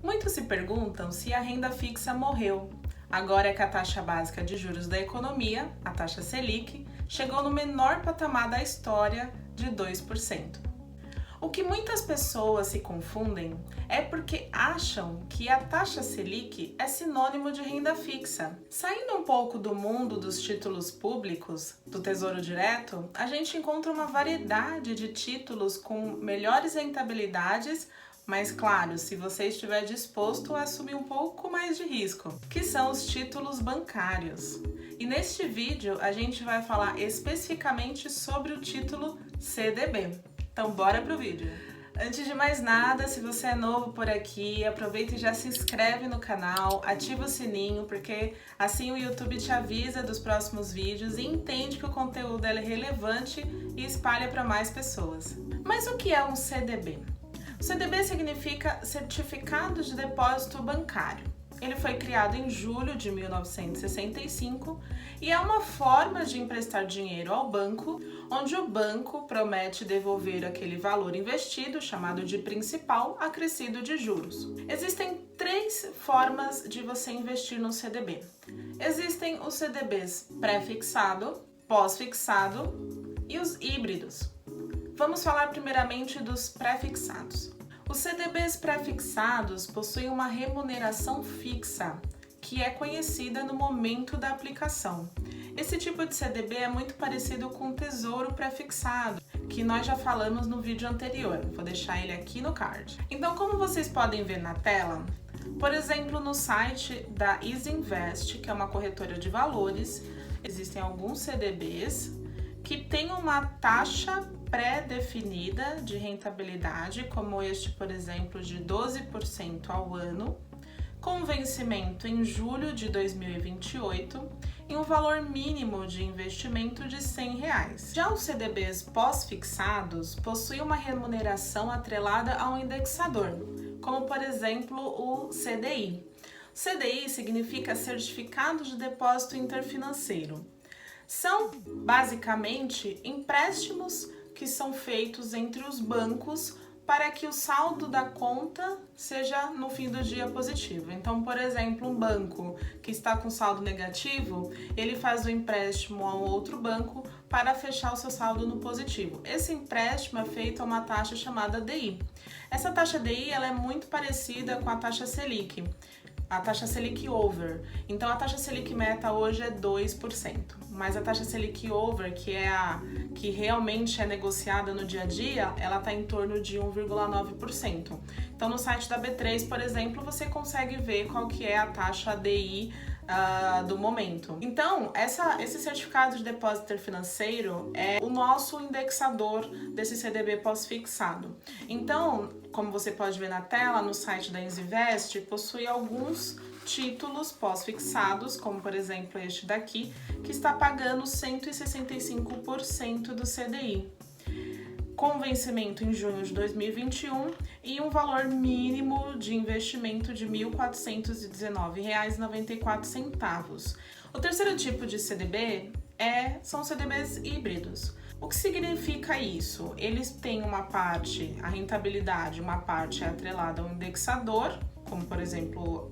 Muitos se perguntam se a renda fixa morreu, agora é que a taxa básica de juros da economia, a taxa Selic, chegou no menor patamar da história de 2%. O que muitas pessoas se confundem é porque acham que a taxa Selic é sinônimo de renda fixa. Saindo um pouco do mundo dos títulos públicos, do Tesouro Direto, a gente encontra uma variedade de títulos com melhores rentabilidades, mas claro, se você estiver disposto a assumir um pouco mais de risco, que são os títulos bancários. E neste vídeo a gente vai falar especificamente sobre o título CDB. Então bora pro vídeo! Antes de mais nada, se você é novo por aqui, aproveita e já se inscreve no canal, ativa o sininho, porque assim o YouTube te avisa dos próximos vídeos e entende que o conteúdo é relevante e espalha para mais pessoas. Mas o que é um CDB? O CDB significa Certificado de Depósito Bancário. Ele foi criado em julho de 1965 e é uma forma de emprestar dinheiro ao banco, onde o banco promete devolver aquele valor investido, chamado de principal, acrescido de juros. Existem três formas de você investir no CDB. Existem os CDBs pré-fixado, pós-fixado e os híbridos. Vamos falar primeiramente dos pré-fixados. Os CDBs pré-fixados possuem uma remuneração fixa, que é conhecida no momento da aplicação. Esse tipo de CDB é muito parecido com o Tesouro Pré-fixado, que nós já falamos no vídeo anterior. Vou deixar ele aqui no card. Então, como vocês podem ver na tela, por exemplo, no site da Easy Invest, que é uma corretora de valores, existem alguns CDBs que têm uma taxa pré-definida de rentabilidade, como este, por exemplo, de 12% ao ano, com vencimento em julho de 2028 e um valor mínimo de investimento de R$100. Já os CDBs pós-fixados possuem uma remuneração atrelada a um indexador, como por exemplo o CDI. CDI significa Certificado de Depósito Interfinanceiro. São basicamente empréstimos que são feitos entre os bancos para que o saldo da conta seja no fim do dia positivo. Então, por exemplo, um banco que está com saldo negativo, ele faz o empréstimo a um outro banco para fechar o seu saldo no positivo. Esse empréstimo é feito a uma taxa chamada DI. Essa taxa DI ela é muito parecida com a taxa Selic. A taxa Selic Over. Então, a taxa Selic Meta hoje é 2%, mas a taxa Selic Over, que é a que realmente é negociada no dia a dia, ela está em torno de 1,9%. Então, no site da B3, por exemplo, você consegue ver qual que é a taxa DI do momento. Então, esse certificado de depósito financeiro é o nosso indexador desse CDB pós-fixado. Então, como você pode ver na tela, no site da Easyvest, possui alguns títulos pós-fixados, como por exemplo este daqui, que está pagando 165% do CDI, com vencimento em junho de 2021 e um valor mínimo de investimento de R$ 1.419,94. O terceiro tipo de CDB são CDBs híbridos. O que significa isso? Eles têm uma parte, a rentabilidade, uma parte é atrelada ao indexador, como por exemplo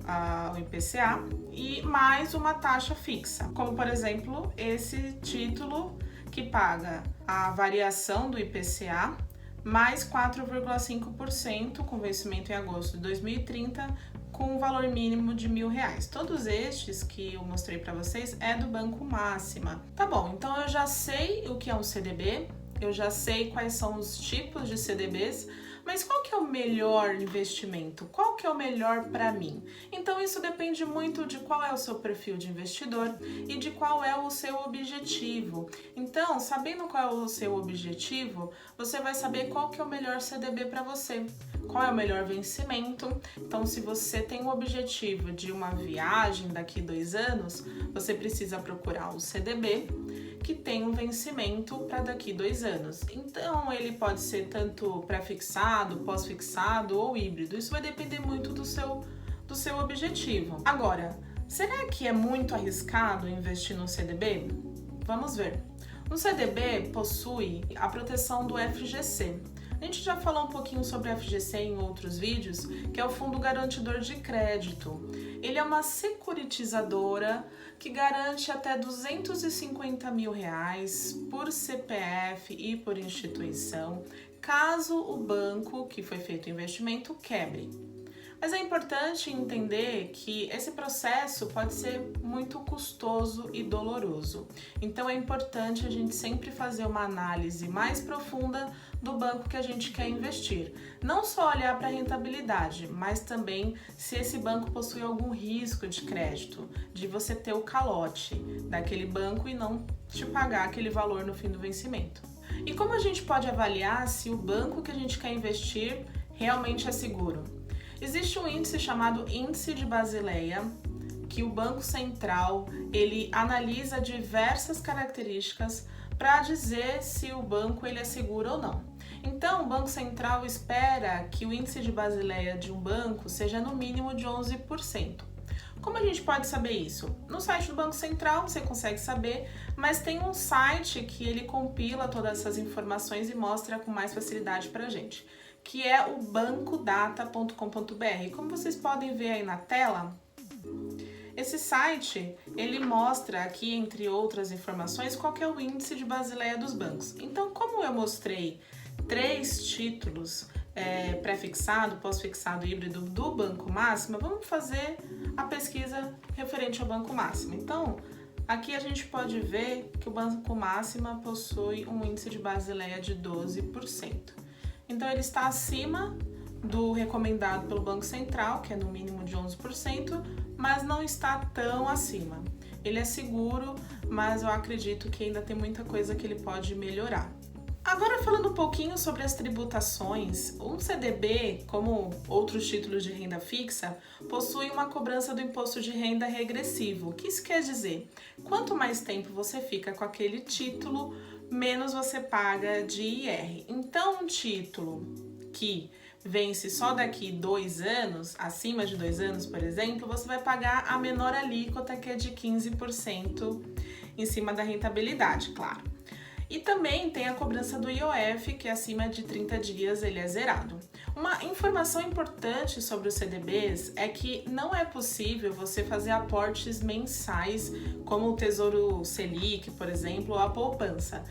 o IPCA, e mais uma taxa fixa, como por exemplo esse título que paga a variação do IPCA mais 4,5% com vencimento em agosto de 2030, com um valor mínimo de R$1.000. Todos estes que eu mostrei para vocês é do Banco Máxima. Tá bom, então eu já sei o que é um CDB, eu já sei quais são os tipos de CDBs, mas qual que é o melhor investimento? Qual que é o melhor para mim? Então isso depende muito de qual é o seu perfil de investidor e de qual é o seu objetivo. Então, sabendo qual é o seu objetivo, você vai saber qual que é o melhor CDB para você. Qual é o melhor vencimento? Então, se você tem o objetivo de uma viagem daqui 2 anos, você precisa procurar um CDB que tem um vencimento para daqui 2 anos. Então, ele pode ser tanto pré-fixado, pós-fixado ou híbrido. Isso vai depender muito do seu objetivo. Agora, será que é muito arriscado investir no CDB? Vamos ver. O CDB possui a proteção do FGC. A gente já falou um pouquinho sobre a FGC em outros vídeos, que é o Fundo Garantidor de Crédito. Ele é uma securitizadora que garante até R$250 mil por CPF e por instituição, caso o banco que foi feito o investimento quebre. Mas é importante entender que esse processo pode ser muito custoso e doloroso. Então é importante a gente sempre fazer uma análise mais profunda do banco que a gente quer investir. Não só olhar para a rentabilidade, mas também se esse banco possui algum risco de crédito, de você ter o calote daquele banco e não te pagar aquele valor no fim do vencimento. E como a gente pode avaliar se o banco que a gente quer investir realmente é seguro? Existe um índice chamado Índice de Basileia, que o Banco Central ele analisa diversas características para dizer se o banco ele é seguro ou não. Então, o Banco Central espera que o índice de Basileia de um banco seja no mínimo de 11%. Como a gente pode saber isso? No site do Banco Central você consegue saber, mas tem um site que ele compila todas essas informações e mostra com mais facilidade para a gente, que é o bancodata.com.br. Como vocês podem ver aí na tela, esse site ele mostra aqui, entre outras informações, qual que é o índice de Basileia dos bancos. Então, como eu mostrei 3 títulos pré-fixado, pós-fixado e híbrido do Banco Máxima, vamos fazer a pesquisa referente ao Banco Máxima. Então, aqui a gente pode ver que o Banco Máxima possui um índice de Basileia de 12%. Então, ele está acima do recomendado pelo Banco Central, que é no mínimo de 11%, mas não está tão acima. Ele é seguro, mas eu acredito que ainda tem muita coisa que ele pode melhorar. Agora, falando um pouquinho sobre as tributações, um CDB, como outros títulos de renda fixa, possui uma cobrança do imposto de renda regressivo. O que isso quer dizer? Quanto mais tempo você fica com aquele título, menos você paga de IR. Então, um título que vence só daqui 2 anos, acima de 2 anos, por exemplo, você vai pagar a menor alíquota, que é de 15% em cima da rentabilidade, claro. E também tem a cobrança do IOF, que acima de 30 dias ele é zerado. Uma informação importante sobre os CDBs é que não é possível você fazer aportes mensais, como o Tesouro Selic, por exemplo, ou a poupança.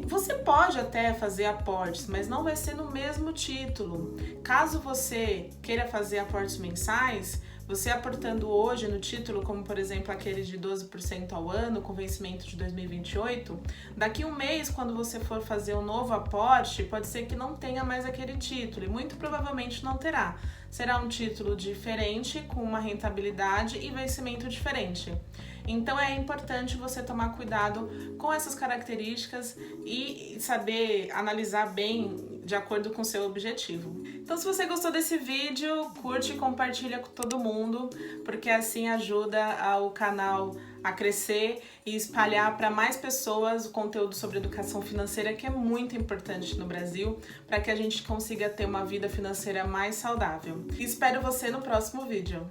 Você pode até fazer aportes, mas não vai ser no mesmo título. Caso você queira fazer aportes mensais, você aportando hoje no título, como por exemplo aquele de 12% ao ano, com vencimento de 2028, daqui um mês, quando você for fazer um novo aporte, pode ser que não tenha mais aquele título, e muito provavelmente não terá. Será um título diferente, com uma rentabilidade e vencimento diferente. Então é importante você tomar cuidado com essas características e saber analisar bem de acordo com o seu objetivo. Então, se você gostou desse vídeo, curte e compartilha com todo mundo, porque assim ajuda o canal a crescer e espalhar para mais pessoas o conteúdo sobre educação financeira, que é muito importante no Brasil, para que a gente consiga ter uma vida financeira mais saudável. E espero você no próximo vídeo.